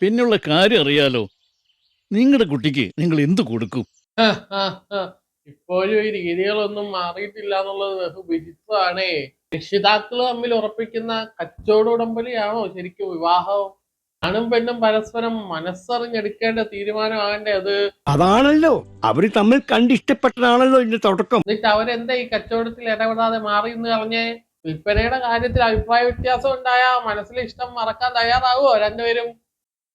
പിന്നുള്ള കാര്യം അറിയാലോ. നിങ്ങളുടെ കുട്ടിക്ക് നിങ്ങൾ എന്തു കൊടുക്കും? ഇപ്പോഴും ഈ രീതികളൊന്നും മാറിയിട്ടില്ല എന്നുള്ളത് വിചിത്രമാണേ. രക്ഷിതാക്കൾ തമ്മിൽ ഉറപ്പിക്കുന്ന കച്ചവട ഉടമ്പടിയാണോ ശരിക്കും വിവാഹം? ആണും പെണ്ണും പരസ്പരം മനസ്സറിഞ്ഞെടുക്കേണ്ട തീരുമാനമാകണ്ടേ അത്? അതാണല്ലോ അവര് തമ്മിൽ കണ്ടിഷ്ടപ്പെട്ടതാണല്ലോ ഇതിന്റെ തുടക്കം. എന്നിട്ട് അവരെന്താ ഈ കച്ചവടത്തിൽ ഇടപെടാതെ മാറി എന്ന് പറഞ്ഞേ? വിൽപ്പനയുടെ കാര്യത്തിൽ അഭിപ്രായ വ്യത്യാസം ഉണ്ടായാ മനസ്സിലെ ഇഷ്ടം മറക്കാൻ തയ്യാറാവോ രണ്ടുപേരും?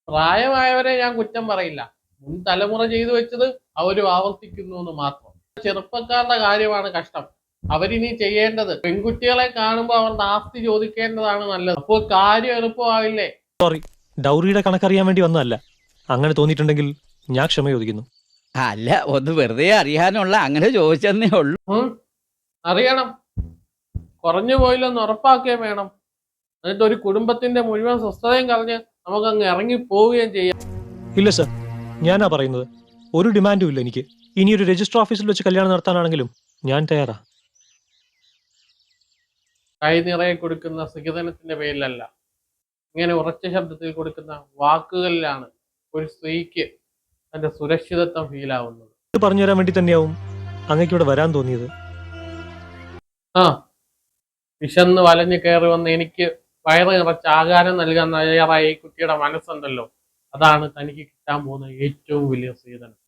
പ്രായമായവരെ ഞാൻ കുറ്റം പറയില്ല. മുൻ തലമുറ ചെയ്തു വെച്ചത് അവരും ആവർത്തിക്കുന്നു എന്ന് മാത്രം. ചെറുപ്പക്കാരുടെ കാര്യമാണ് കഷ്ടം. അവരിനി ചെയ്യേണ്ടത് പെൺകുട്ടികളെ കാണുമ്പോൾ അവരുടെ ആസ്തി ചോദിക്കേണ്ടതാണ് നല്ലത്. അപ്പോൾ കാര്യം എളുപ്പമാവില്ലേ? ഡൗറിയുടെ കണക്കറിയാൻ വേണ്ടി വന്നതല്ല. അങ്ങനെ തോന്നിയിട്ടുണ്ടെങ്കിൽ ഞാൻ ക്ഷമ ചോദിക്കുന്നു. അല്ല, ഒന്ന് വെറുതെ അറിയാനുള്ള അങ്ങനെ ചോദിച്ചെന്നേ ഉള്ളൂ. അറിയണം, കുറഞ്ഞു പോയില്ലെന്ന് ഉറപ്പാക്കുകയും വേണം. എന്നിട്ട് ഒരു കുടുംബത്തിന്റെ മുഴുവൻ സ്വസ്ഥതയും കളഞ്ഞ് നമുക്കങ്ങ് ഇറങ്ങി പോവുകയും ചെയ്യാം. ഇല്ല സർ, ഞാനാ പറയുന്നത്. ഒരു ഡിമാൻഡും ഇല്ല എനിക്ക്. ഇനിയൊരു രജിസ്റ്റർ ഓഫീസിൽ വെച്ച് കല്യാണം നടത്താനാണെങ്കിലും ഞാൻ തയ്യാറാ. കൈ നിറയെ കൊടുക്കുന്ന സ്ത്രീധനത്തിന്റെ പേരിലല്ല, ഇങ്ങനെ ഉറച്ച ശബ്ദത്തിൽ കൊടുക്കുന്ന വാക്കുകളിലാണ് ഒരു സ്ത്രീക്ക് തന്റെ സുരക്ഷിതത്വം ഫീൽ ആവുന്നത്. ഇത് പറഞ്ഞു തരാൻ വേണ്ടി തന്നെയാവും അങ്ങേക്ക് ഇവിടെ വരാൻ തോന്നിയത്. വിശന്ന് വലഞ്ഞു കയറി വന്ന് എനിക്ക് വയറ് നിറച്ച് ആഹാരം നൽകാൻ തയ്യാറായ ഈ കുട്ടിയുടെ മനസ്സുണ്ടല്ലോ, അതാണ് തനിക്ക് കിട്ടാൻ പോകുന്ന ഏറ്റവും വലിയ സ്ത്രീധനം.